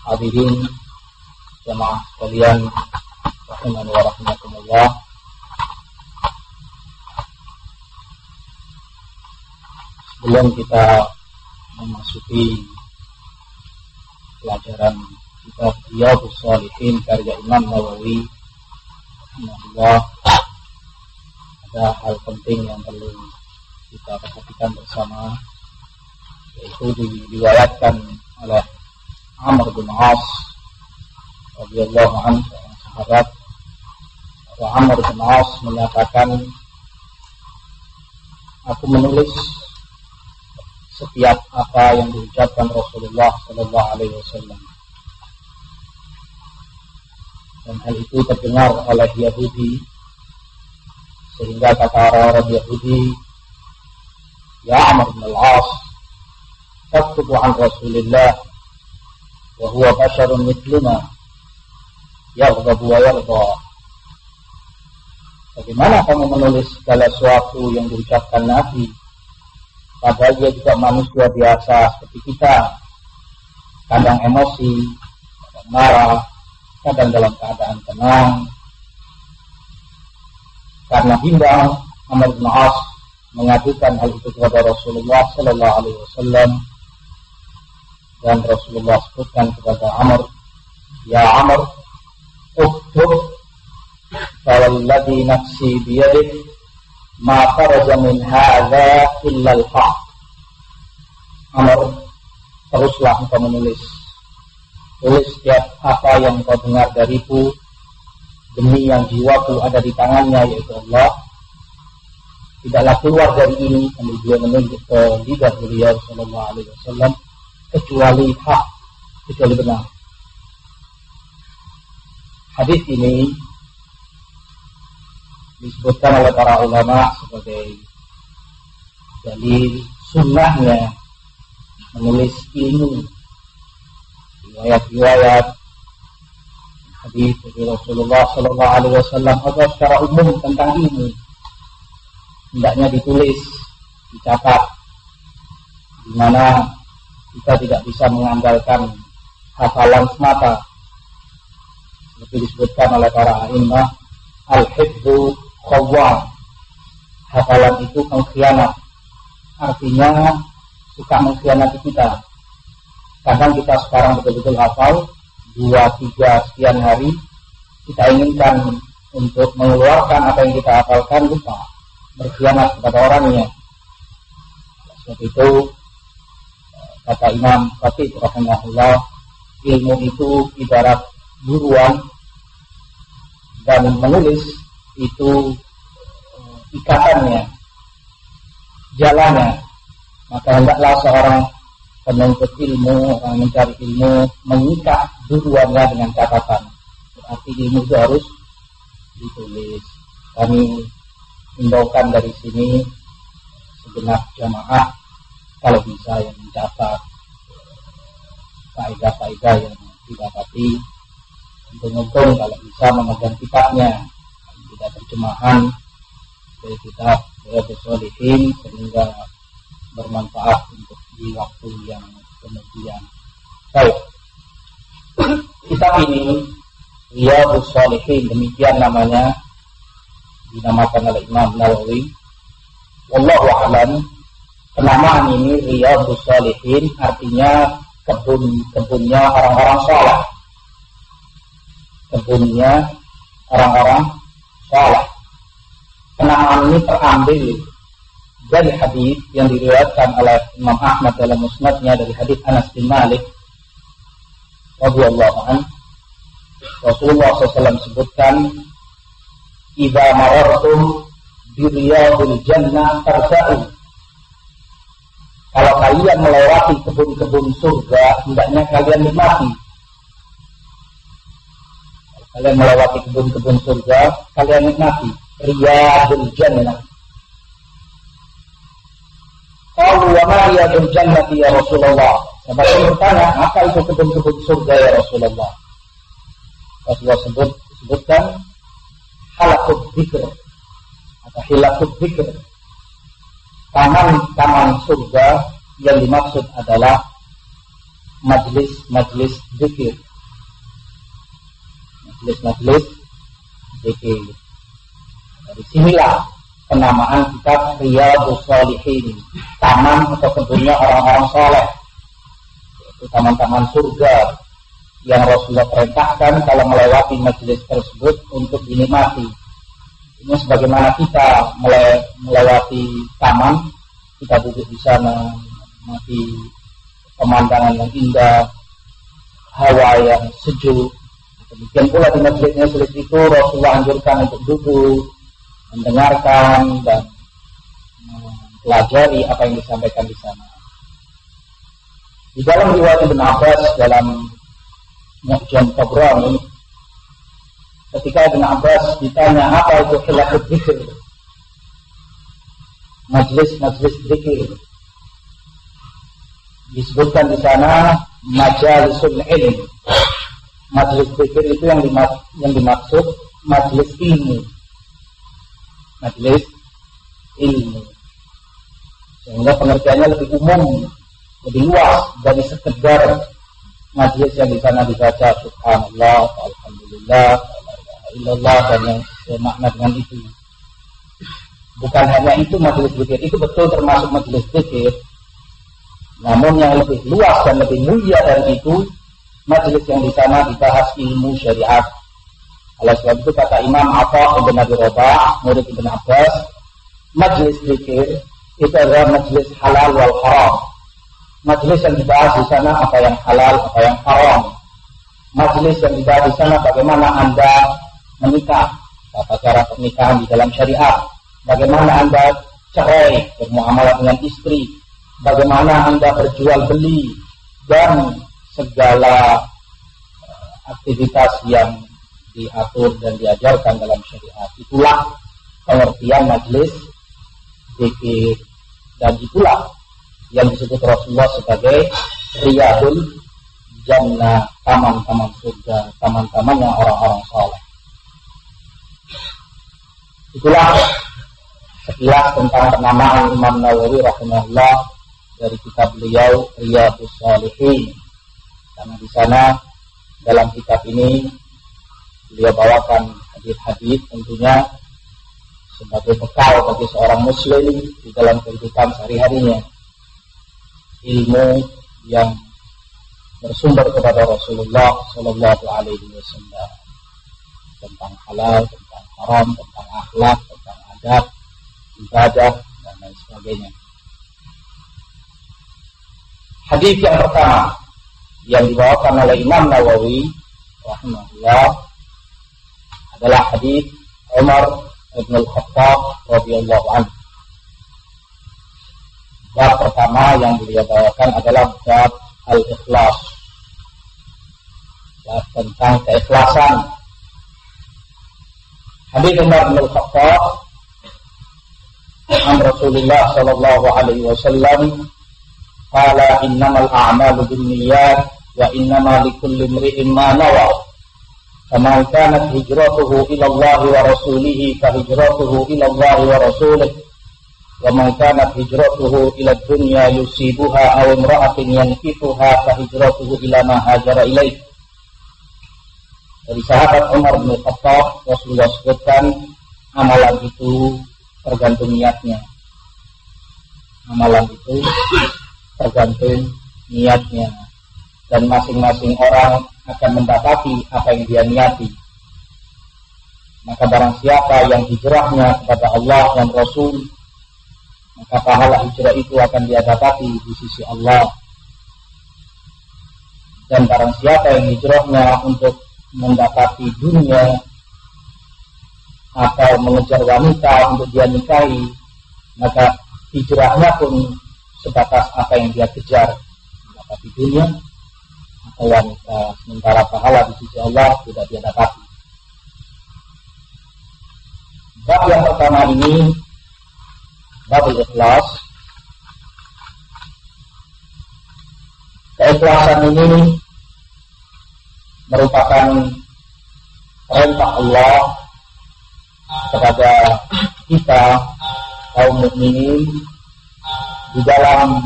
Hadirin jamaah sekalian rahimani wa rahimakumullah. Sebelum kita memasuki pelajaran kitab Riyadhus Shalihin karya Imam Nawawi rahimahullah, ada hal penting yang perlu kita perhatikan bersama, yaitu diriwayatkan oleh Amr bin As radhiyallahu anhu, seorang sahabat, bahwa Amr bin As menyatakan, aku menulis setiap apa yang diucapkan Rasulullah sallallahu alaihi wasallam. Dan hal itu terdengar oleh Yahudi, sehingga kata orang-orang Yahudi, ya Amr bin As, taktubu an Rasulillah wa huwa basharun mithluna yaghdabu wa yarda. Bagaimana kamu menulis segala sesuatu yang diucapkan Nabi, padahal dia juga manusia biasa seperti kita, kadang emosi, kadang marah, kadang dalam keadaan tenang. Karena bimbang, Amr bin As mengadukan hal itu kepada Rasulullah sallallahu alaihi wasallam, dan Rasulullah sebutkan kepada Amr, ya Amr, uktub fawalladhi nafsi biyadih ma kharaja min hadza illa al-haq. Amr, teruslah engkau menulis. Tulis setiap apa yang kau dengar dariku, demi yang jiwaku ada di tangannya, yaitu Allah. Tidaklah keluar dari ini, sambil dia menunjuk ke lidah beliau sallallahu alaihi wasallam, kecuali hak, kecuali benar. Hadis ini disebutkan oleh para ulama sebagai dalil sunnahnya menulis ilmu, riwayat-riwayat hadis dari Rasulullah sallallahu alaihi wasallam atau secara umum tentang ilmu hendaknya ditulis, dicatat, di mana kita tidak bisa mengandalkan hafalan semata. Seperti disebutkan oleh para a'immah, al-hifdzu khawwan, hafalan itu pengkhianat, artinya suka mengkhianati kita. Kadang kita sekarang betul-betul hafal 2-3 sekian hari, kita inginkan untuk mengeluarkan apa yang kita hafalkan, lupa, berkhianat kepada orangnya. Sebab itu kata Imam Khatib rahimahullah, ilmu itu ibarat buruan, dan menulis itu ikatannya, jalannya. Maka hendaklah seorang penuntut ilmu, orang mencari ilmu, mengikat buruannya dengan catatan. Berarti ilmu itu harus ditulis. Kami himbaukan dari sini segenap jamaah, kalau bisa yang mencatat faedah-faedah yang didapati, untung-untung kalau bisa memegang kitabnya, tidak terjemahan dari kitab Riyadhus Shalihin, sehingga bermanfaat untuk di waktu yang kemudian. Baik, kitab ini Riyadhus Shalihin, demikian namanya, dinamakan oleh Imam Nawawi. Wallahu a'lam. Penamaan ini Riyadhus Shalihin artinya kebun-kebunnya orang-orang saleh. Kebunnya orang-orang saleh. Penamaan ini terambil dari hadis yang diriwayatkan oleh Imam Ahmad dalam musnadnya, dari hadis Anas bin Malik radhiyallahu anhu. Rasulullah SAW sebutkan, idza marartum bi riyadil jannah farsa'u. Kalau kalian melewati kebun-kebun surga, hendaknya kalian nikmati. Kalau kalian melewati kebun-kebun surga, kalian nikmati. Riyadul jannah. Qalu wa ma riyadul jannati ya Rasulullah. Sahabat bertanya, apa itu kebun-kebun surga ya Rasulullah? Rasulullah sebutkan halaqud dzikr atau hilaqud dzikr. Taman-taman surga yang dimaksud adalah majlis zikir. Majlis zikir. Dari sinilah penamaan kitab Riyadhus Shalihin, taman atau kebunnya orang-orang soleh, yaitu taman-taman surga yang Rasulullah perintahkan kalau melewati majlis tersebut untuk dinikmati. Ini sebagaimana kita melewati taman, kita duduk di sana, menikmati pemandangan yang indah, hawa yang sejuk. Demikian pula di majlis itu Rasulullah anjurkan untuk duduk, mendengarkan dan mempelajari apa yang disampaikan di sana. Di dalam riwayat Ibnu Abbas dalam Mu'jam Tabrani, ketika Ibnu Abbas ditanya apa itu hilaqul dzikir, majlis zikir, disebutkan di sana majalisul ilm. Majlis zikir itu yang dimaksud majlis ilmu. Majlis ilmu. Sehingga pengertiannya lebih umum, lebih luas dari sekedar majlis yang di sana dibaca subhanallah, alhamdulillah, la ilaha illallah dan yang semakna dengan itu. Bukan hanya itu majlis zikir, itu betul termasuk majlis zikir. Namun yang lebih luas dan lebih mulia dari itu, majlis yang di sana dibahas ilmu syariat. Oleh sebab itu kata Imam Atha bin Abi Rabah, murid Ibnu Abbas, majlis zikir itu adalah majlis halal wal haram. Majlis yang dibahas di sana apa yang halal, apa yang haram. Majlis yang dibahas di sana bagaimana Anda menikah, tata cara pernikahan di dalam syariat, bagaimana Anda cerai, bermuamalah dengan istri, bagaimana Anda berjual beli, dan segala aktivitas yang diatur dan diajarkan dalam syariat. Itulah pengertian majlis zikir, dan itulah yang disebut Rasulullah sebagai Riyadul Jannah, taman-taman surga, taman-tamannya orang-orang saleh. Itulah sekilas tentang penamaan Imam Nawawi rahimahullah dari kitab beliau Riyadhus Shalihin. Karena di sana dalam kitab ini beliau bawakan hadis-hadis tentunya sebagai bekal bagi seorang muslim di dalam kehidupan sehari-harinya. Ilmu yang bersumber kepada Rasulullah Sallallahu Alaihi Wasallam tentang halal, tentang haram, tentang akhlak, tentang adab, ibadah dan lain sebagainya. Hadis yang pertama yang dibawakan oleh Imam Nawawi rahimahullah adalah hadis Umar bin Al-Khattab radhiyallahu anhu. Bab pertama yang beliau bawakan adalah bab al-ikhlas, bab tentang keikhlasan. Hadis Umar bin Al-Khattab an Rasulullah sallallahu alaihi wasallam qala innamal a'malu binniyat wa innama likulli imri'in ma nawa. Faman kanat hijratuhu ila Allah wa rasulihi fa hijratuhu ila Allah wa rasulih. Wa man kanat hijratuhu ila dunya yusibuha aw imra'atin yankifuha fa hijratuhu ila ma hajara ilaih. Dari sahabat Umar bin Khattab, Rasulullah sebutkan amalan itu tergantung niatnya. Amalan itu tergantung niatnya, dan masing-masing orang akan mendapati apa yang dia niati. Maka barang siapa yang hijrahnya kepada Allah dan Rasul, maka pahala hijrah itu akan dia dapati di sisi Allah. Dan barang siapa yang hijrahnya untuk mendapati dunia atau mengejar wanita untuk dia nikahi, maka hijrahnya pun sebatas apa yang dia kejar, mendapati dunia atau wanita, sementara pahala di sisi Allah tidak dia dapati. Bab yang pertama ini babul ikhlas. Keikhlasan ini merupakan perintah Allah kepada kita kaum mukminin di dalam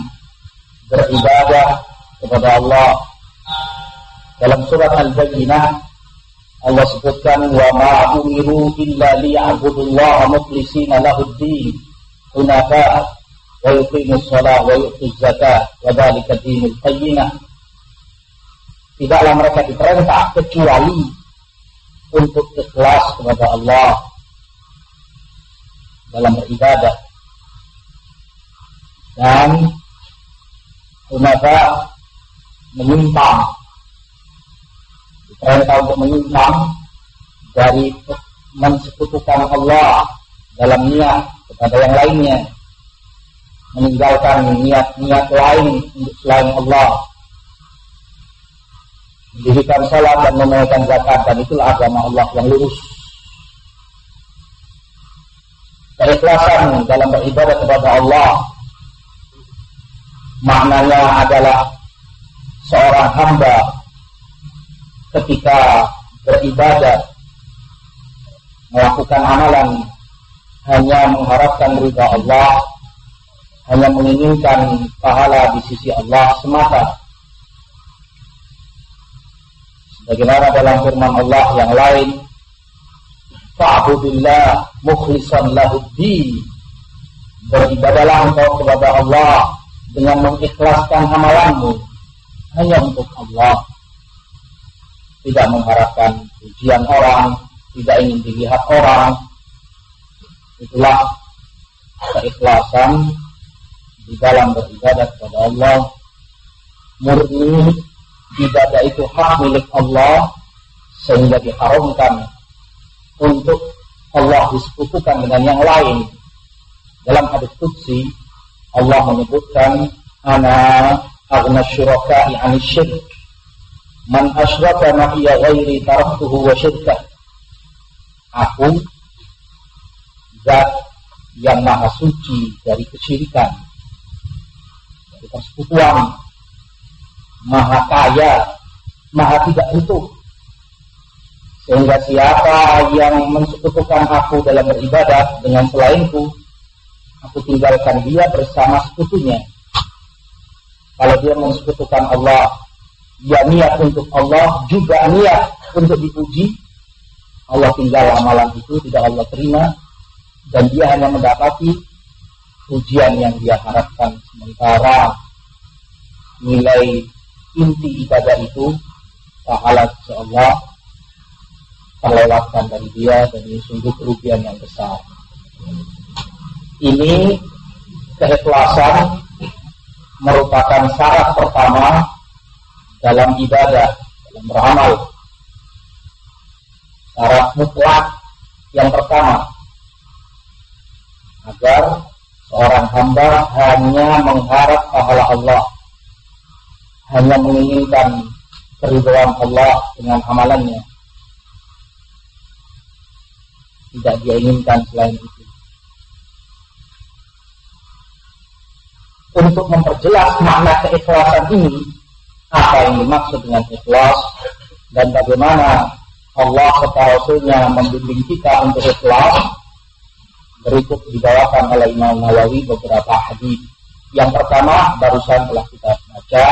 beribadah kepada Allah Dalam surat Al-Bayyinah Allah sebutkan wa ma umiru illa liya'budullaha mukhlishina lahud-din hunafa wa yuqimus shalah wa yu'tuz zakah wa dzalika dinul qayyimah. Tidaklah mereka diperintah kecuali untuk ikhlas kepada Allah dalam beribadah dan hunafa menyimpang, diperintah untuk menyimpang dari mensekutukan Allah dalam niat kepada yang lainnya, meninggalkan niat-niat lain untuk selain Allah, mendirikan salat dan menunaikan zakat, dan itulah agama Allah yang lurus. Keikhlasan dalam beribadah kepada Allah maknanya adalah seorang hamba ketika beribadah melakukan amalan hanya mengharapkan ridha Allah, hanya menginginkan pahala di sisi Allah semata. Sebagaimana dalam firman Allah yang lain, fa'budillah mukhlishan lahud-din, beribadahlah engkau kepada Allah dengan mengikhlaskan amalanmu hanya untuk Allah, tidak mengharapkan pujian orang, tidak ingin dilihat orang. Itulah keikhlasan di dalam beribadah kepada Allah. Murni ibadah itu hak milik Allah sehingga diharamkan untuk Allah disekutukan dengan yang lain. Dalam hadis qudsi Allah menyebutkan, ana aghna syuraka'i 'anil syirk, man asyraka ma'iya ghairi taraktuhu wa syirkah. Aku zat yang maha suci dari kesyirikan, dari persekutuan, maha kaya, maha tidak butuh, sehingga siapa yang mensekutukan aku dalam beribadah dengan selainku, aku tinggalkan dia bersama sekutunya. Kalau dia mensekutukan Allah, dia niat untuk Allah, juga niat untuk dipuji, Allah tinggal amalan itu, tidak Allah terima, dan dia hanya mendapati pujian yang dia harapkan. Sementara nilai inti ibadah itu, pahala Allah, terlewatkan dari dia, dan ini sungguh kerugian yang besar. Ini keikhlasan merupakan syarat pertama dalam ibadah, dalam beramal. Syarat mutlak yang pertama, agar seorang hamba hanya mengharap pahala Allah, hanya menginginkan keridhaan Allah dengan amalannya, tidak dia inginkan selain itu. Untuk memperjelas makna keikhlasan ini, apa yang dimaksud dengan ikhlas dan bagaimana Allah serta Rasulnya membimbing kita untuk ikhlas, berikut dibawakan oleh Imam Nawawi beberapa hadis. Yang pertama barusan telah kita baca,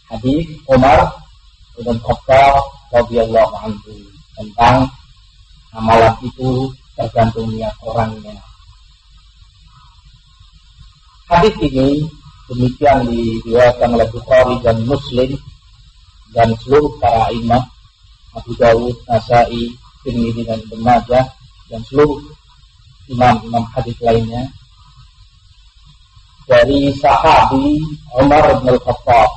hadis Umar bin Khattab radhiyallahu anhu tentang amalan itu tergantung niat orangnya. Hadis ini demikian diriwayatkan oleh Bukhari dan Muslim dan seluruh para imam, Abu Dawud, Nasa'i, Tirmidzi dan Ibnu Majah, dan seluruh imam-imam hadis lainnya, dari sahabi Umar bin Khattab.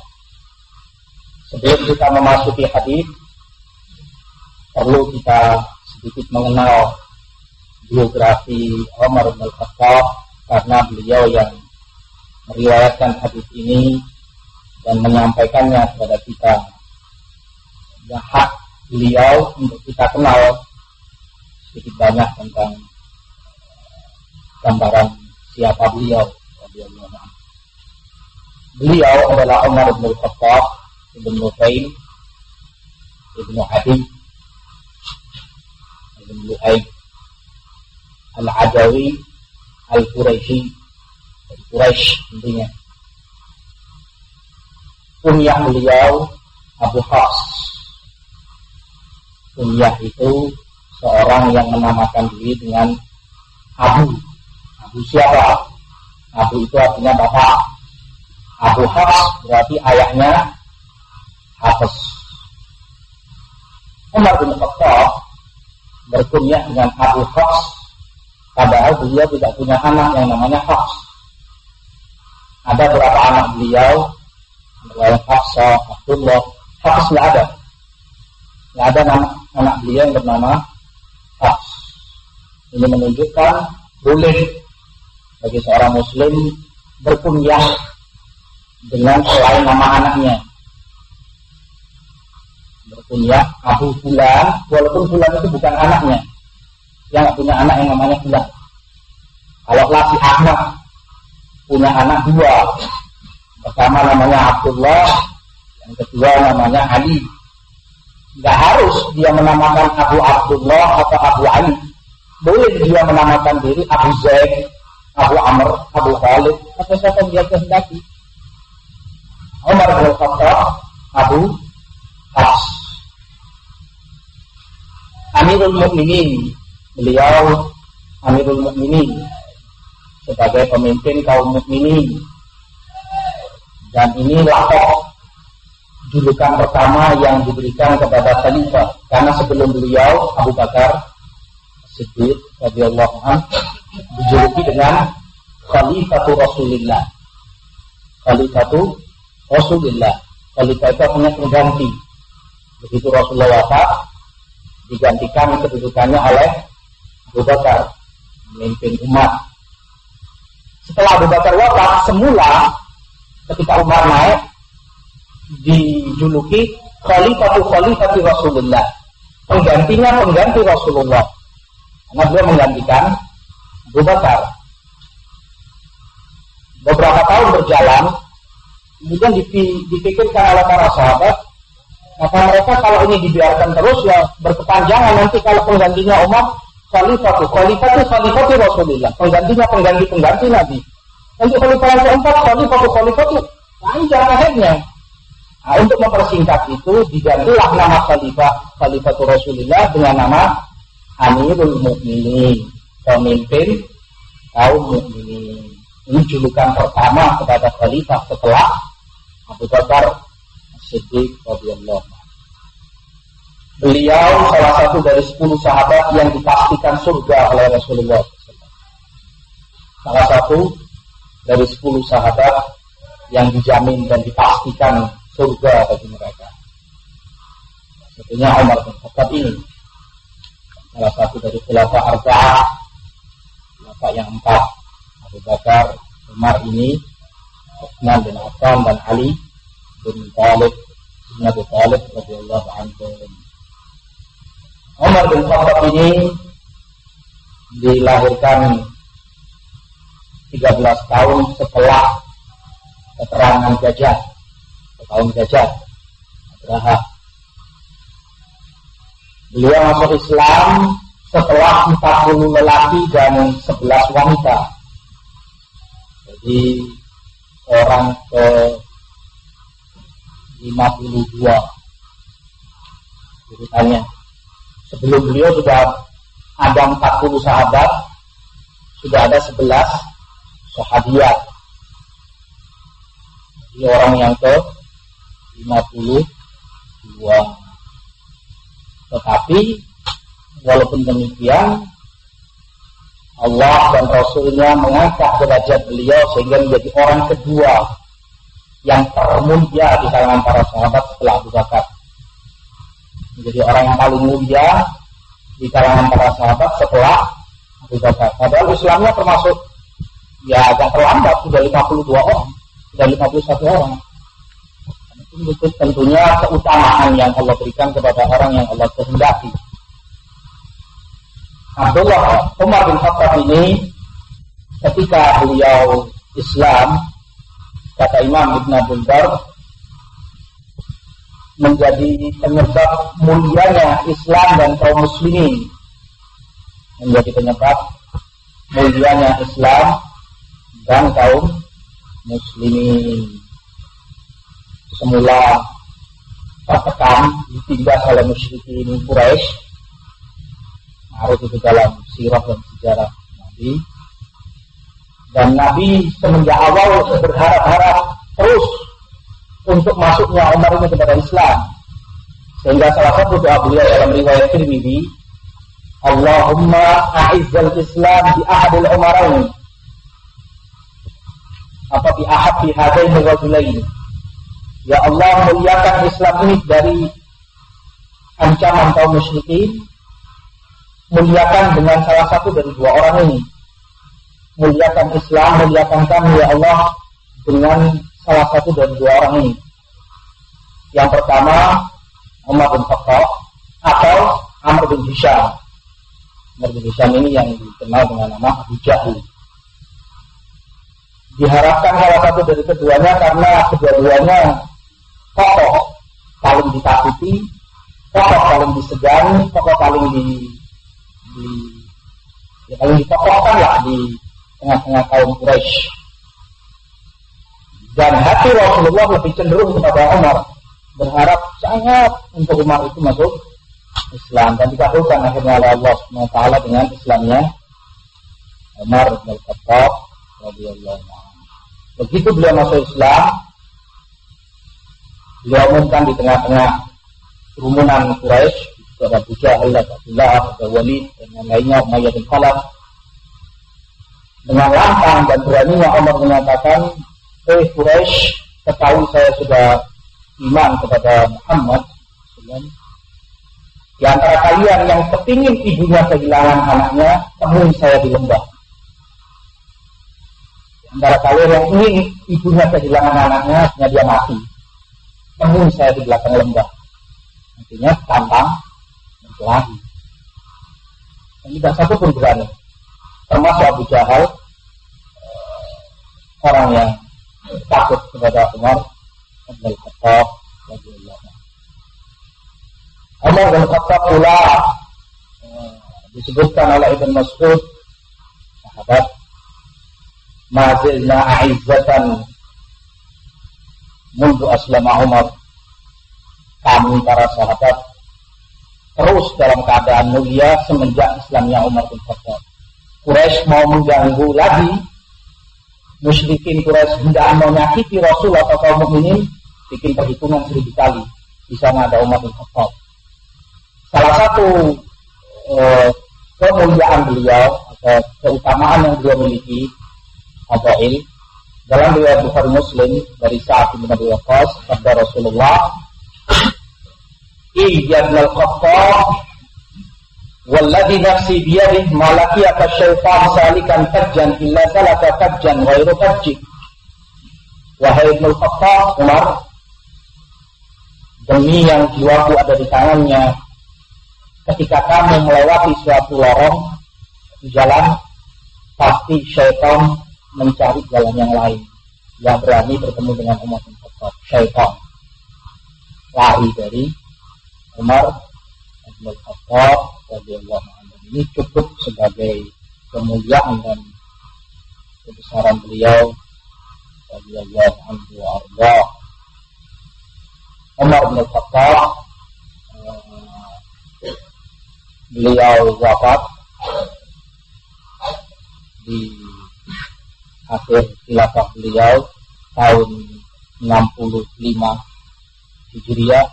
Sebelum kita memasuki hadis, perlu kita sedikit mengenal biografi Umar bin Khattab, karena beliau yang meriwayatkan hadis ini dan menyampaikannya kepada kita. Ya, hak beliau untuk kita kenal sedikit banyak tentang gambaran siapa beliau. Beliau adalah Umar bin Khattab ibn Nufail ibn Adi ibn Lu'ay Al-Adawi Al-Quraisy, dari Quraisy tentunya. Kunyah beliau Abu Hafs, Kunyah itu seorang yang menamakan diri dengan Abu. Abu siapa? Abu itu artinya bapak. Abu Hafs berarti ayahnya Hafs. Umar bin Khattab berkunyah dengan Abu Hafs, padahal beliau tidak punya anak yang namanya Hafs. Ada beberapa anak beliau, namanya Hafsah, Abdullah. Hafs nggak ada. Nggak ada anak beliau yang bernama Hafs. Ini menunjukkan boleh bagi seorang muslim berkunyah dengan selain nama anaknya. Berkunyah Abu Fulan, walaupun Fulan itu bukan anaknya. Dia nggak punya anak yang namanya Fulan. Kalau si Ahmad punya anak dua, pertama namanya Abdullah, yang kedua namanya Ali. Nggak harus dia menamakan Abu Abdullah atau Abu Ali. Boleh dia menamakan diri Abu Zaid, Abu Amr, Abu Khalid, atau siapa yang dia kehendaki. Umar bin Khattab, Abu Hafs. Amirul Mukminin, beliau Amirul Mukminin sebagai pemimpin kaum mukminin. Dan ini lakop julukan pertama yang diberikan kepada khalifah, karena sebelum beliau Abu Bakar Siddiq radhiyallahu anhu dijuluki dengan Khalifatu Rasulillah. Khalifatu Rasulillah. Khalifah itu artinya pengganti. Begitu Rasulullah wafat, digantikan kedudukannya oleh Abu Bakar, memimpin umat. Setelah Abu Bakar wafat, semula ketika Umar naik dijuluki Khalifatu Rasulullah, penggantinya pengganti Rasulullah, karena beliau menggantikan Abu Bakar. Beberapa tahun berjalan, kemudian dipikirkan oleh para sahabat, maka mereka kalau ini dibiarkan terus ya berkepanjangan, nanti kalau penggantinya Umar Khalifatu Rasulullah, penggantinya pengganti Nabi. Nanti khalifah yang keempat Khalifatu panjang akhirnya. Nah, untuk mempersingkat itu digantilah nama Khalifatu Rasulullah dengan nama Amirul Mukminin, pemimpin kaum mukminin. Ini julukan pertama kepada khalifah setelah Abu Bakar Siddiq radhiyallahu anhu. Beliau salah satu dari 10 sahabat yang dipastikan surga oleh Rasulullah. Salah satu dari 10 sahabat yang dijamin dan dipastikan surga bagi mereka. Satunya Umar bin Khattab ini, salah satu dari khulafah arba'ah, khulafah yang 4, Abu Bakar, Umar ini, Utsman bin Affan dan Ali bin Abi Thalib radhiyallahu anhu. Umar bin Khattab ini dilahirkan 13 tahun setelah keterangan Dajjal, tahun Dajjal, Abraha. Beliau masuk Islam setelah 40 lelaki dan 11 wanita. Jadi orang ke 52 urutannya. Sebelum beliau sudah ada 40 sahabat, sudah ada 11 sahabiat. Jadi orang yang ke 52. Tetapi walaupun demikian, Allah dan Rasulnya mengangkat derajat beliau sehingga menjadi orang kedua yang termulia di kalangan para sahabat setelah Abu Bakar. Menjadi orang yang paling mulia di kalangan para sahabat setelah Abu Bakar. Padahal Islamnya termasuk ya agak terlambat, sudah 52 orang, sudah 51 orang. Itu tentunya keutamaan yang Allah berikan kepada orang yang Allah kehendaki. Umar bin Khattab ini ketika beliau Islam, kata Imam Ibn Abdul Bar, menjadi penyebab mulianya Islam dan kaum muslimin. Menjadi penyebab mulianya Islam dan kaum muslimin. Semula tertekan, ditindas oleh musyrikin Quraisy. Harus itu dalam sirah dan sejarah Nabi. Dan Nabi semenjak awal berharap-harap terus untuk masuknya Umar ini kepada Islam. Sehingga salah satu doa beliau dalam riwayat Tirmidzi, Allahumma a'izzal Islam bi ahadil umarain. Apa bi ahad fi hadaini rajulain. Ya Allah, muliakan Islam ini dari ancaman kaum musyrikin. Muliakan dengan salah satu dari dua orang ini. Muliakan Islam, muliakan kami ya Allah dengan salah satu dari dua orang ini. Yang pertama Umar bin Khattab atau Amr bin Hisham. Amr bin Hisham ini yang dikenal dengan nama Abu Jahal. Diharapkan salah satu dari keduanya karena kedua-duanya tokoh paling ditakuti, tokoh paling disegani, tokoh paling paling ditokohkan lah di tengah-tengah kaum Quraisy. Dan hati Rasulullah lebih cenderung kepada Umar, berharap sangat untuk Umar itu masuk Islam, dan dikabulkan akhirnya oleh Allah SWT dengan Islamnya Umar bin Khattab radhiyallahu anhu. Begitu beliau masuk Islam, beliau umumkan di tengah-tengah kerumunan Quraisy, ada Abu Jahal, Abdullah, ada Walid, dan yang lainnya, Umayyah bin Khalaf. Dengan lantang dan beraninya Umar menyatakan, Quraisy, ketahui saya sudah iman kepada Muhammad. Di antara kalian yang kepingin ibunya kehilangan anaknya, temui saya di lembah. Di antara kalian yang ingin ibunya kehilangan anaknya, dia mati, temui saya di belakang lembah. Artinya tantang lagi. Dan tidak satu pun berani, termasuk Abu Jahal, orang yang takut kepada Umar bin Khattab radhiyallahu anhu. Umar bin Khattab pula disebutkan oleh Ibn Mas'ud, sahabat, mazilna a'izzatan mundu aslama Umar. Kami para sahabat terus dalam keadaan mulia semenjak Islamnya Umar bin Khattab. Quraisy mau mengganggu lagi, musyrikin Quraisy hendak menyakiti Rasul atau kaum mukminin, bikin perhitungan 1000 kali. Di sana ada Umar bin Khattab. Salah satu kemuliaan beliau atau keutamaan yang beliau miliki, fadail, dalam riwayat Bukhari Muslim dari Sa'ad bin Abi Waqqas, sabda Rasulullah, Ibn al-Khattab walladhi nafsi biyadih malakiyaka syaitan salikan fajjan illa salaka fajjan ghairu fajjik. Wahai Ibn al-Khattab, Umar, demi yang jiwaku ada di tangannya, ketika kamu melewati suatu lorong di jalan, pasti syaitan mencari jalan yang lain yang berani bertemu dengan Umar bin Khattab. Syaitan lari dari Umar bin Khattab radhiyallahu anhu. Ini cukup sebagai kemuliaan dan kebesaran beliau radhiyallahu anhu wa arda. Umar bin Khattab beliau wafat di akhir khilafah beliau tahun 65 Hijriah.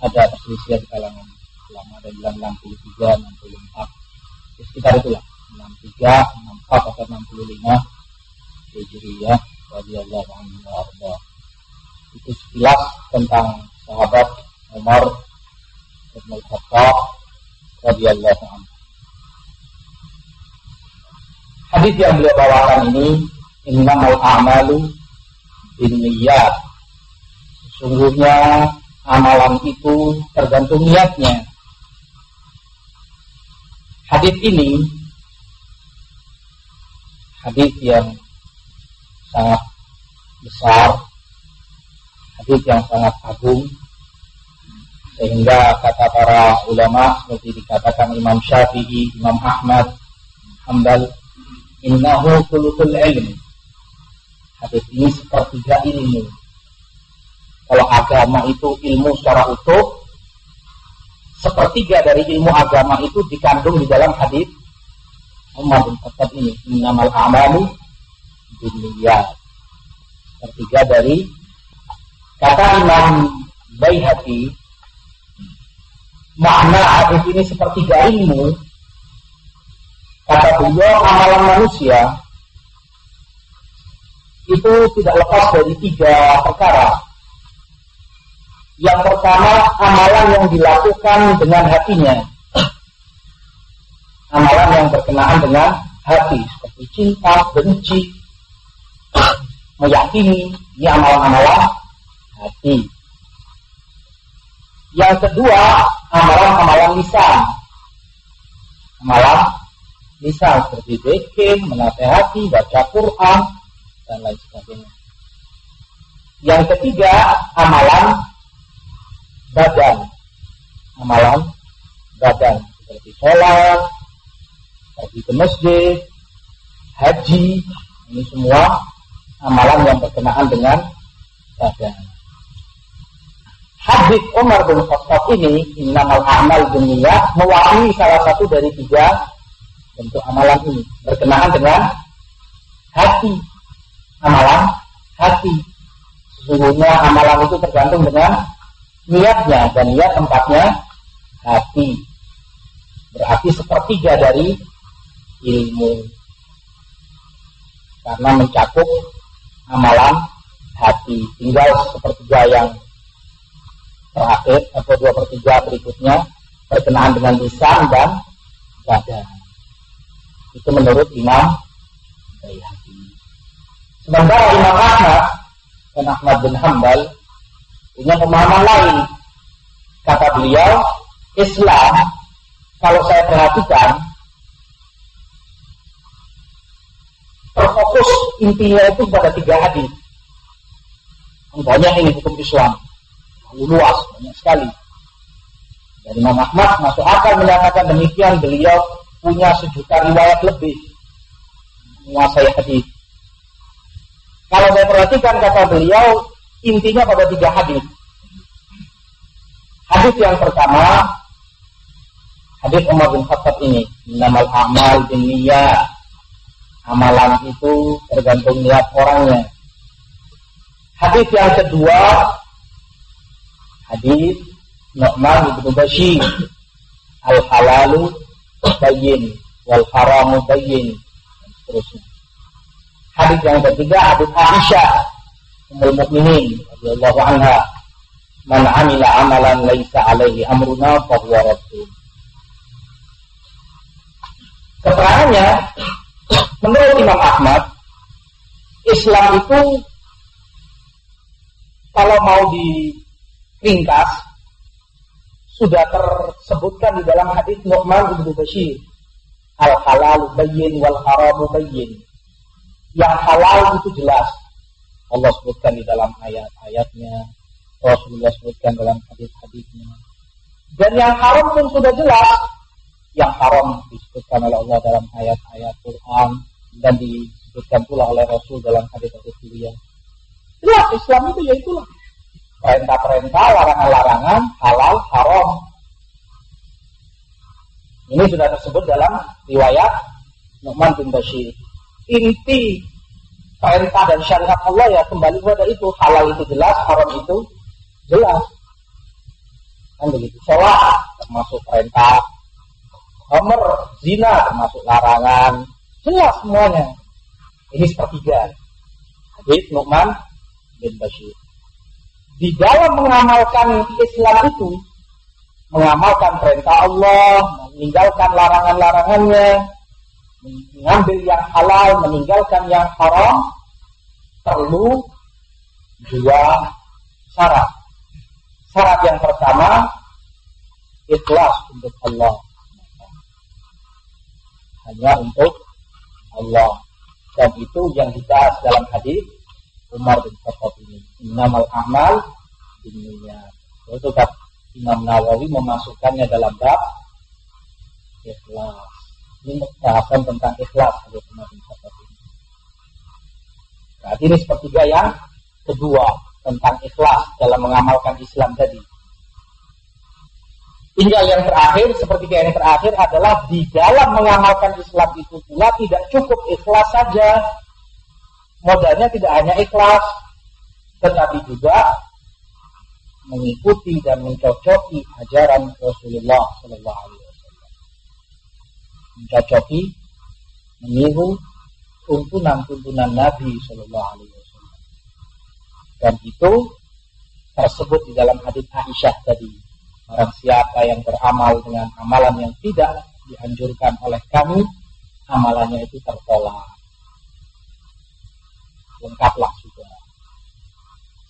Ada perselisihan di kalangan ulama, ada bilang 63, 64, sekitar itulah, 63, 64 atau 65 Hijriah radhiyallahu anhu wa arda. Itu sekilas tentang sahabat Umar bin Khattab radhiyallahu anhu. Hadis yang beliau bawakan ini, innamal a'malu binniyat. Sesungguhnya amalan itu tergantung niatnya. Hadis ini hadis yang sangat besar, hadis yang sangat agung, sehingga kata para ulama seperti dikatakan Imam Syafi'i, Imam Ahmad Hanbal, innahu thuluthul ilm. Hadis ini sepertiga ilmu. Kalau agama itu ilmu secara utuh, sepertiga dari ilmu agama itu dikandung di dalam hadis Umar bin Khattab ini, innamal a'malu binniyat. Sepertiga dari, kata Imam Baihaqi, makna hadis ini sepertiga ilmu. Kata beliau, amalan manusia itu tidak lepas dari 3 perkara. Yang pertama, amalan yang dilakukan dengan hatinya. Amalan yang berkenaan dengan hati, seperti cinta, benci, meyakini, ini amalan-amalan hati. Yang kedua, amalan-amalan lisan. Amalan lisan seperti zikir, menasehati, baca Quran, dan lain sebagainya. Yang ketiga, amalan badan. Amalan badan seperti sholat, pergi ke masjid, haji, ini semua amalan yang berkenaan dengan badan. Hadis Umar bin Khattab ini, innamal a'mal binniyat, mewakili salah satu dari 3 bentuk amalan ini, berkenaan dengan hati. Amalan hati. Sesungguhnya amalan itu tergantung dengan niatnya, dan niat tempatnya hati. Berarti sepertiga dari ilmu, karena mencakup amalan hati. Tinggal sepertiga yang terakhir atau 2/3 berikutnya berkenaan dengan lisan dan badan. Itu menurut Imam Baihaqi. Sementara Imam Ahmad dan Ahmad bin Hanbal punya pemahaman lain. Kata beliau, Islam, kalau saya perhatikan, terfokus intinya itu pada 3 hadis. Banyak ini hukum Islam, luas, banyak sekali. Dan Imam Ahmad masuk akal menyatakan demikian. Beliau punya 1 juta riwayat lebih menguasai hadis. Kalau saya perhatikan, kata beliau, intinya pada 3 hadis. Hadis yang pertama, hadis Umar bin Khattab ini, innamal a'mal binniyat. Amalan itu tergantung niat orangnya. Hadis yang kedua, hadis Nu'man bin Bashir, al-halalu bayyin wal haramu bayyin, dan seterusnya. Hadis yang ketiga, hadis Aisyah Ummul Mukminin radhiyallahu anha, man 'amila 'amalan laisa 'alaihi amruna fa huwa raddun. Keterangannya, menurut Imam Ahmad, Islam itu kalau mau diringkas sudah tersebutkan di dalam hadis Nu'man bin Bashir, al-halalu bayyin wal haramu bayyin. Yang halal itu jelas, Allah sebutkan di dalam ayat-ayatnya, Rasulullah sebutkan dalam hadis-hadisnya. Dan yang haram pun sudah jelas. Yang haram disebutkan oleh Allah dalam ayat-ayat Quran dan disebutkan pula oleh Rasul dalam hadis-hadis beliau. Jelas Islam itu ya itulah. Perintah-perintah, larangan-larangan, halal, haram. Ini sudah tersebut dalam riwayat Nu'man bin Bashir. Inti perintah dan syariat Allah ya kembali kepada itu. Halal itu jelas, haram itu jelas. Kan begitu. Sholat termasuk perintah, khamr, zina termasuk larangan, jelas semuanya. Ini sepertiga hadis Nu'man bin Bashir. Di dalam mengamalkan Islam itu, mengamalkan perintah Allah, meninggalkan larangan-larangannya, mengambil yang halal, meninggalkan yang haram, perlu 2 syarat. Syarat yang pertama, ikhlas untuk Allah. Hanya untuk Allah. Dan itu yang dibahas dalam hadis Umar bin Khattab ini. Innamal a'mal binniyat. Itu kata Imam Nawawi memasukkannya dalam bab ikhlas. Ini bahasan tentang ikhlas hadis Umar bin Khattab ini. Berarti ini sepertiga yang kedua. tentang ikhlas dalam mengamalkan Islam tadi. Tinggal yang terakhir, seperti yang terakhir adalah di dalam mengamalkan Islam itu pula tidak cukup ikhlas saja. Modalnya tidak hanya ikhlas, tetapi juga mengikuti dan mencocoki ajaran Rasulullah Sallallahu Alaihi Wasallam, mencocoki, meniru tuntunan Nabi Sallallahu Alaihi Wasallam. Dan itu tersebut di dalam hadits Aisyah tadi. Barang siapa yang beramal dengan amalan yang tidak dianjurkan oleh kami, amalannya itu tertolak. Lengkaplah sudah.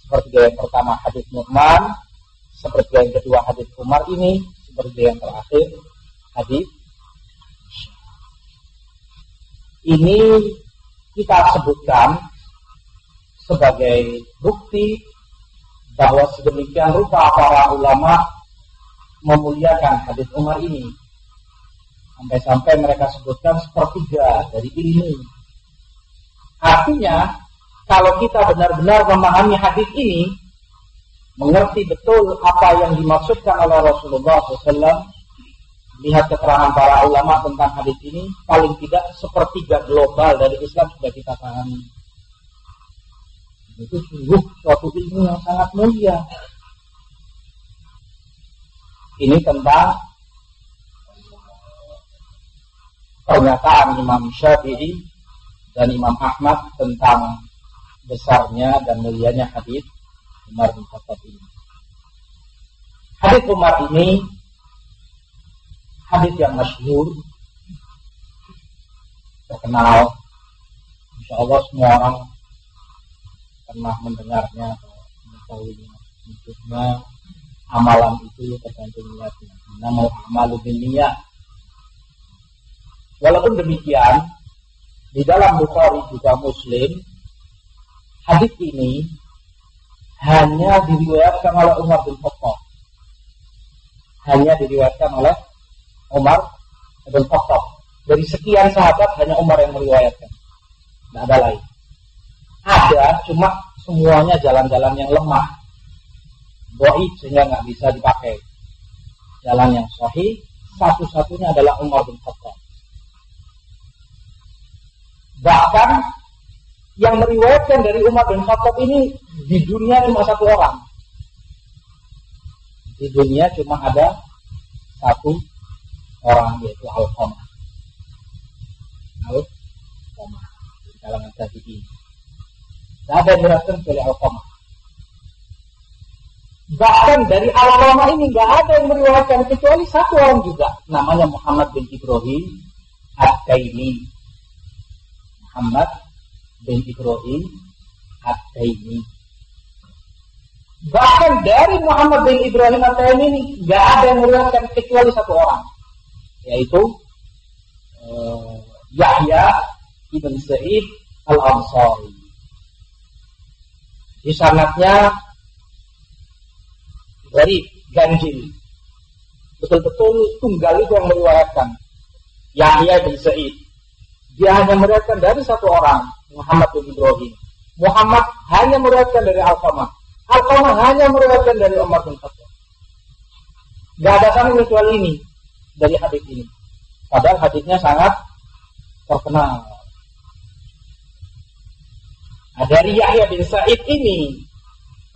Seperti yang pertama hadits Nu'man, seperti yang kedua hadits Umar ini, seperti yang terakhir hadits ini kita sebutkan sebagai bukti bahwa sedemikian rupa para ulama memuliakan hadits Umar ini. Sampai-sampai mereka sebutkan sepertiga dari ilmu. Artinya, kalau kita benar-benar memahami hadits ini, mengerti betul apa yang dimaksudkan oleh Rasulullah SAW, lihat keterangan para ulama tentang hadits ini, paling tidak sepertiga global dari Islam sudah kita pahami. Itu sungguh suatu ilmu yang sangat mulia. Ini tentang pernyataan Imam Syafi'i dan Imam Ahmad tentang besarnya dan mulianya hadits Umar bin Khattab ini. Hadits Umar ini hadits yang masyhur, terkenal. Insya Allah semua orang pernah mendengarnya atau mengetahuinya. Maksudnya amalan itu tergantung niatnya. Namal a'malu binniyat. Walaupun demikian, di dalam Bukhari juga Muslim, hadits ini hanya diriwayatkan oleh Umar bin Khattab. Hanya diriwayatkan oleh Umar bin Khattab. Dari sekian sahabat hanya Umar yang meriwayatkan. Tidak ada lain. Ada, cuma semuanya jalan-jalan yang lemah, dhaif, sehingga nggak bisa dipakai. Jalan yang sahih satu-satunya adalah Umar bin Khattab. Bahkan yang meriwayatkan dari Umar bin Khattab ini di dunia cuma satu orang. Di dunia cuma ada satu orang, yaitu Alqamah. Alqamah di kalangan tabi'in. Tidak ada yang meriwayatkan kecuali Alqamah. Bahkan dari Alqamah ini nggak ada yang meriwayatkan kecuali satu orang juga, namanya Muhammad bin Ibrahim At-Taimi. Muhammad bin Ibrahim At-Taimi. Bahkan dari Muhammad bin Ibrahim At-Taimi ini nggak ada yang meriwayatkan kecuali satu orang, yaitu Yahya ibn Sa'id Al-Ansari. Di sanadnya dari ganjil, betul-betul tunggal itu yang meriwayatkan, Yahya bin Sa'id. Dia hanya meriwayatkan dari satu orang, Muhammad bin Ibrahim. Muhammad hanya meriwayatkan dari Alqamah. Alqamah hanya meriwayatkan dari Umar bin Khattab. Gak ada sama kecuali ini dari hadits ini. Padahal haditsnya sangat terkenal. Nah, dari Yahya bin Sa'id ini,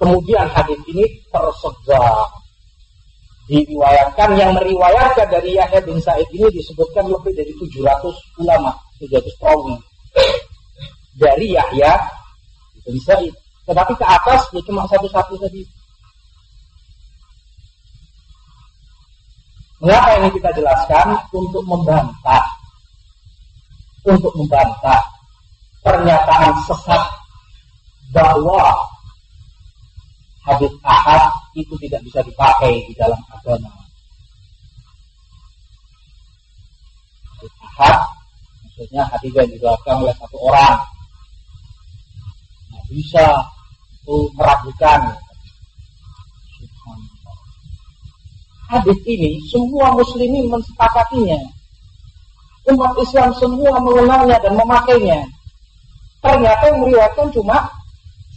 kemudian hadits ini tersebar, diriwayatkan. Yang meriwayatkan dari Yahya bin Sa'id ini disebutkan lebih dari 700 ulama, 700 perawi dari Yahya bin Sa'id. Tetapi ke atas ya cuma satu-satu tadi. Mengapa ini kita jelaskan? Untuk membantah pernyataan sesat bahwa hadits ahad itu tidak bisa dipakai di dalam agama. Hadits ahad maksudnya hadits yang diriwayatkan oleh satu orang. Nah, bisa itu meragukan. Hadits ini semua muslimin mensepakatinya. Umat Islam semua mengenalnya dan memakainya. Ternyata yang meriwayatkan cuma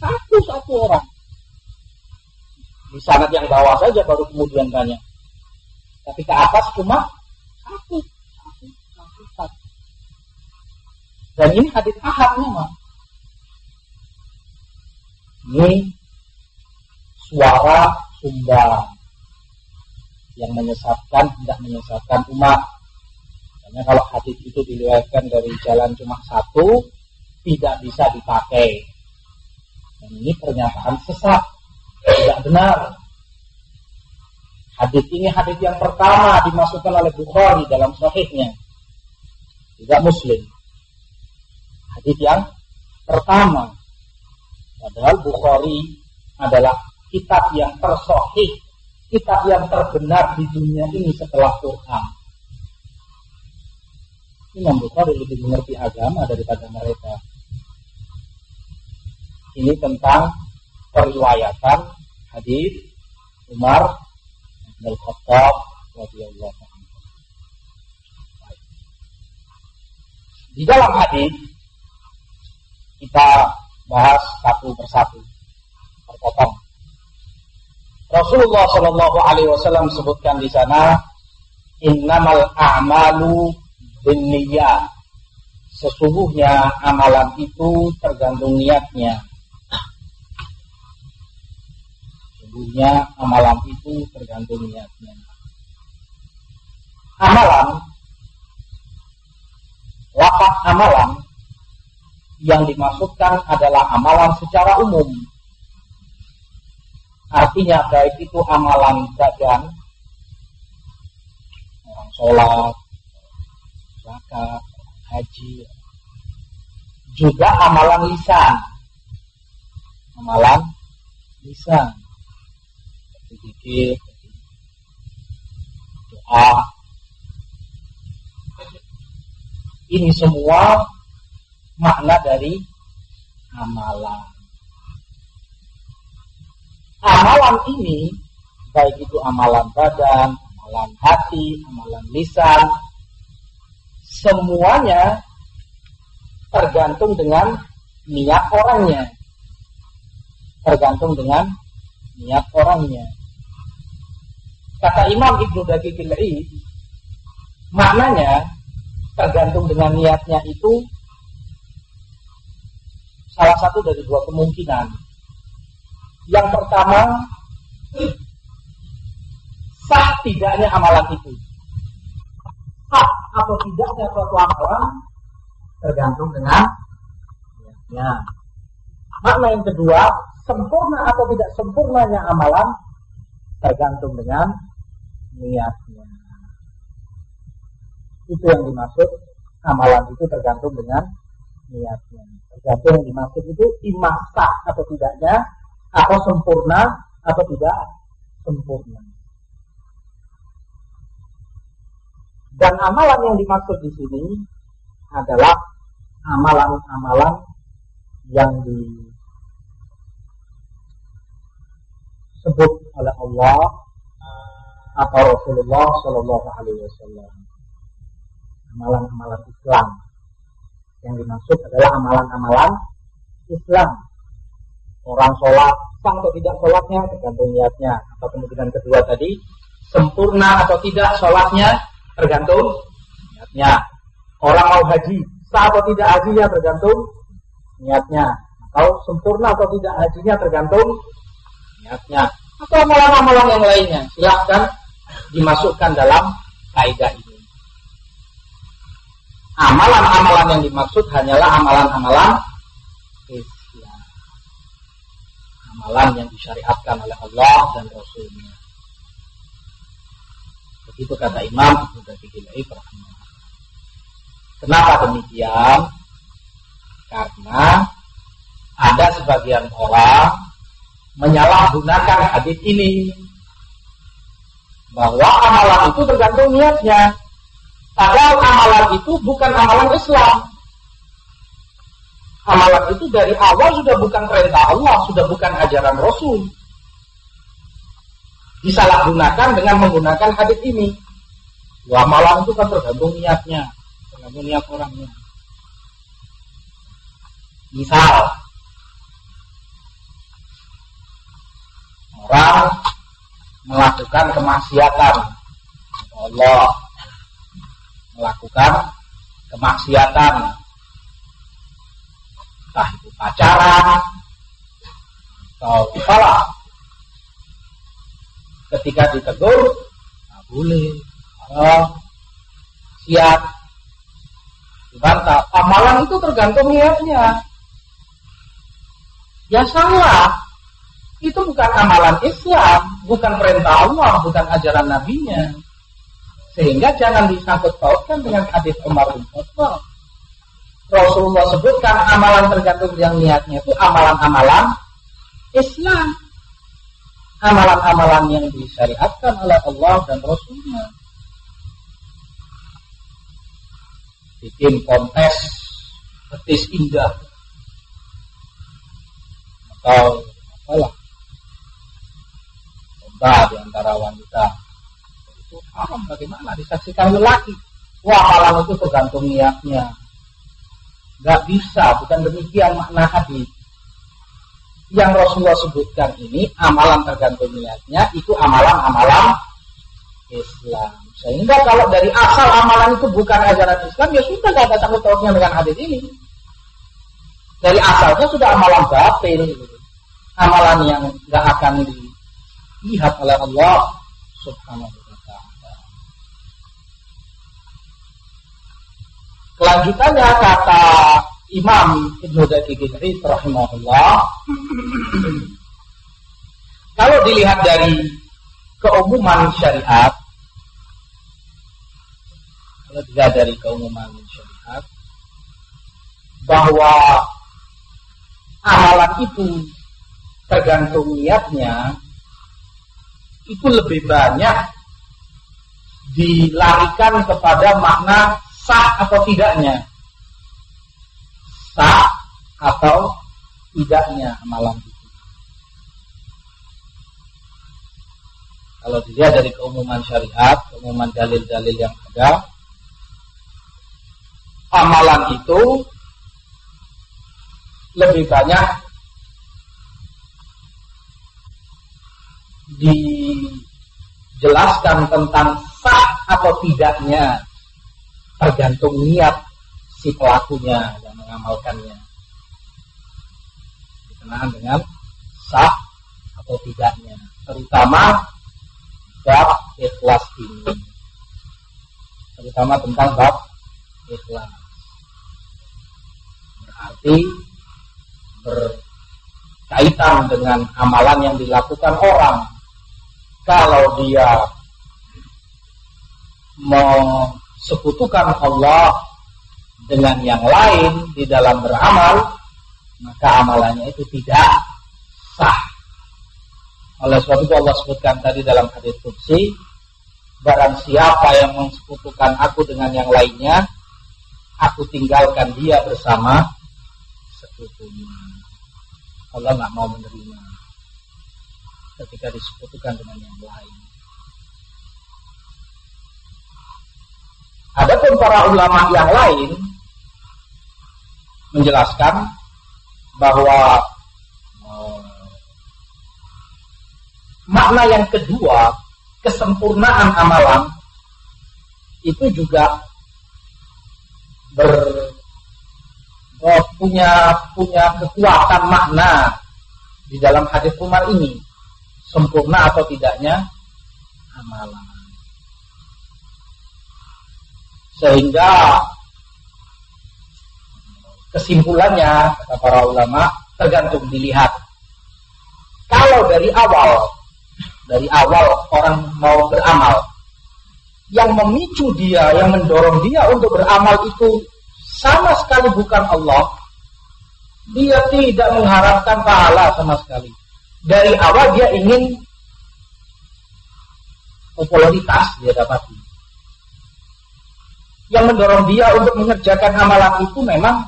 satu orang. Di sanad yang bawah saja baru kemudian banyak. Tapi ke atas cuma satu. Dan ini hadits ahad memang. Ini suara sumbar yang menyesatkan, tidak menyesatkan umat. Karena kalau hadits itu diriwayatkan dari jalan cuma satu, tidak bisa dipakai. Dan ini pernyataan sesat, tidak benar. Hadits ini hadits yang pertama dimasukkan oleh Bukhari dalam sahihnya, tidak Muslim. Hadits yang pertama. Padahal Bukhari adalah kitab yang tersahih, kitab yang terbenar di dunia ini setelah Quran. Imam Bukhari lebih mengerti agama daripada mereka. Ini tentang periwayatan hadis Umar bin Khattab radhiyallahu anhu. Di dalam hadis kita bahas satu persatu, terpotong. Rasulullah Shallallahu Alaihi Wasallam sebutkan di sana, innamal a'malu binniyat. Sesungguhnya amalan itu tergantung niatnya. Sesungguhnya amalan itu tergantung niatnya. Amalan, lafaz amalan yang dimaksudkan adalah amalan secara umum. Artinya baik itu amalan badan, orang sholat, zakat, haji, juga amalan lisan, seperti zikir, doa. Ini semua makna dari amalan. Amalan ini, baik itu amalan badan, amalan hati, amalan lisan, semuanya tergantung dengan niat orangnya. Kata Imam Ibnu Daqiqil Id, maknanya tergantung dengan niatnya itu salah satu dari dua kemungkinan. Yang pertama, sah tidaknya amalan itu. Sah atau tidaknya suatu amalan tergantung dengan niatnya. Makna yang kedua, sempurna atau tidak sempurnanya amalan tergantung dengan niatnya. Itu yang dimaksud amalan itu tergantung dengan niatnya. Tergantung yang dimaksud itu imma sah atau tidaknya, atau sempurna atau tidak sempurna. Dan amalan yang dimaksud di sini adalah amalan-amalan yang disebut oleh Allah atau Rasulullah Shallallahu Alaihi Wasallam. Amalan-amalan Islam. Yang dimaksud adalah amalan-amalan Islam. Orang sholat, sah atau tidak sholatnya tergantung niatnya. Atau kemungkinan kedua tadi, sempurna atau tidak sholatnya tergantung niatnya. Orang mau haji, sah atau tidak hajinya tergantung niatnya. Atau sempurna atau tidak hajinya tergantung niatnya. Atau amalan-amalan yang lainnya, silahkan dimasukkan dalam kaidah ini. Amalan-amalan yang dimaksud hanyalah amalan-amalan Islam. Amalan yang disyariatkan oleh Allah dan Rasulnya. Begitu kata Imam Ibnu Daqiqil Id rahimahullah. Kenapa demikian? Karena ada sebagian orang menyalahgunakan hadis ini, bahwa amalan itu tergantung niatnya. Padahal amalan itu bukan amalan Islam. Amalan itu dari awal sudah bukan perintah Allah, sudah bukan ajaran Rasul. Disalahgunakan dengan menggunakan hadis ini. Wah, amalan itu kan tergantung niatnya, tergantung niat orangnya. Misal, orang melakukan kemaksiatan Allah, melakukan kemaksiatan, entah itu pacaran atau apalah, ketika ditegur, nggak boleh, siap, dibantah. Amalan itu tergantung niatnya. Ya salah, itu bukan amalan Islam, bukan perintah Allah, bukan ajaran Nabi-Nya. Sehingga jangan disangkut pautkan dengan hadis Umar bin Khattab. Rasulullah sebutkan amalan tergantung yang niatnya itu amalan-amalan Islam, amalan-amalan yang disyariatkan oleh Allah dan Rasulnya. Bikin kontes betis indah atau apalah, lomba di antara wanita, itu haram. Bagaimana disaksikan lelaki? Wah, amalan itu tergantung niatnya. Gak bisa, bukan demikian makna hadis. Yang Rasulullah sebutkan ini amalan tergantung niatnya, itu amalan-amalan Islam. Sehingga kalau dari asal amalan itu bukan ajaran Islam, ya sudah gak ada sangkut pautnya dengan hadis ini. Dari asalnya sudah amalan batil, amalan yang gak akan dilihat oleh Allah Subhanahu wa ta'ala. Kelanjutannya kata Imam Ibnu Daqiq al-Eid rahimahullah, kalau dilihat dari keumuman syariat, bahwa amalan itu tergantung niatnya, itu lebih banyak dilarikan kepada makna sah atau tidaknya, sah atau tidaknya amalan itu. Kalau dilihat dari keumuman syariat, keumuman dalil-dalil yang ada, amalan itu lebih banyak dijelaskan tentang sah atau tidaknya, tergantung niat si pelakunya yang mengamalkannya. Dikenal dengan sah atau tidaknya, terutama bab ikhlas ini, terutama tentang bab ikhlas. Berarti berkaitan dengan amalan yang dilakukan orang. Kalau dia mensekutukan Allah dengan yang lain di dalam beramal, maka amalannya itu tidak sah. Oleh sebab itu Allah sebutkan tadi dalam hadits qudsi, barang siapa yang mensekutukan aku dengan yang lainnya, aku tinggalkan dia bersama sekutunya. Allah nggak mau menerima ketika disekutukan dengan yang lain. Adapun para ulama yang lain menjelaskan bahwa makna yang kedua, kesempurnaan amalan, itu juga punya kekuatan makna di dalam hadis Umar ini, sempurna atau tidaknya amalan. Sehingga kesimpulannya, kata para ulama, tergantung dilihat. Kalau dari awal orang mau beramal, yang memicu dia, yang mendorong dia untuk beramal itu sama sekali bukan Allah, dia tidak mengharapkan pahala sama sekali. Dari awal dia ingin popularitas dia dapati. Yang mendorong dia untuk mengerjakan amalan itu memang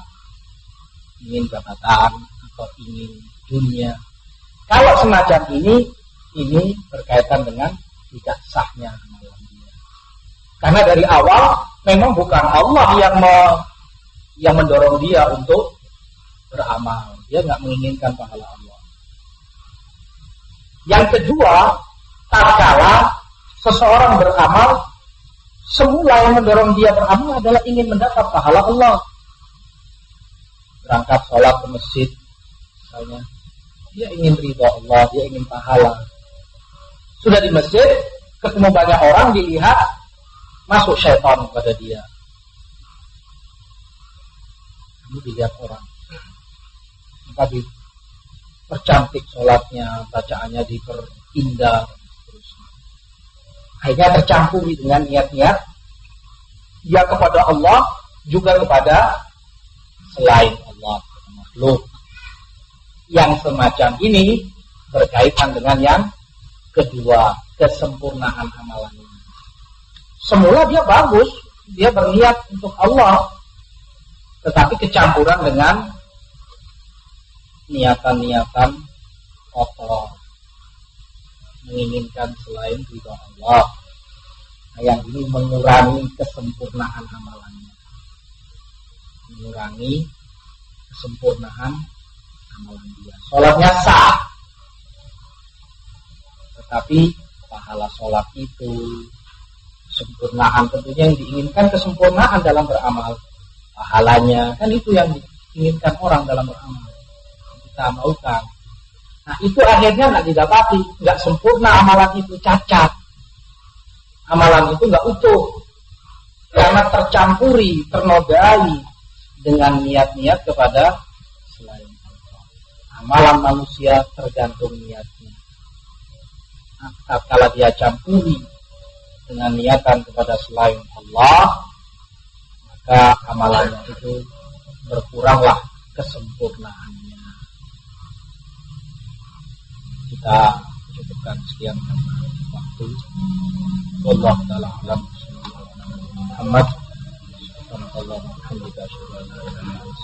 ingin jabatan atau ingin dunia. Kalau semacam ini berkaitan dengan tidak sahnya amalan dia. Karena dari awal memang bukan Allah yang mendorong dia untuk beramal. Dia nggak menginginkan pahala Allah. Yang kedua, tatkala seseorang beramal, semula yang mendorong dia beramal adalah ingin mendapat pahala Allah. Berangkat sholat ke masjid, misalnya, dia ingin ridha Allah, dia ingin pahala. Sudah di masjid, ketemu banyak orang, dilihat, masuk syaitan kepada dia. Ini dilihat orang. Tadi percantik sholatnya, bacaannya diperindah, akhirnya tercampuri dengan niat-niat dia kepada Allah, juga kepada selain Allah, makhluk. Yang semacam ini berkaitan dengan yang kedua, kesempurnaan amalan ini. Semula dia bagus, dia berniat untuk Allah, tetapi kecampuran dengan niatan-niatan kotor, menginginkan selain ridha Allah. Nah, yang ini mengurangi kesempurnaan amalannya, mengurangi kesempurnaan amalan dia. Sholatnya sah, tetapi pahala sholat itu, kesempurnaan tentunya yang diinginkan, kesempurnaan dalam beramal, pahalanya kan itu yang diinginkan orang dalam beramal, kita maukan. Nah itu akhirnya nggak didapati, nggak sempurna amalan itu, cacat, amalan itu nggak utuh karena tercampuri, ternodai dengan niat-niat kepada selain Allah. Amalan manusia tergantung niatnya. Nah, kalau dia campuri dengan niatan kepada selain Allah, maka amalannya itu berkuranglah kesempurnaannya. Kita cukupkan sekian karena waktu. Wallahu ta'ala alam. Muhammad sallallahu alaihi wasallam.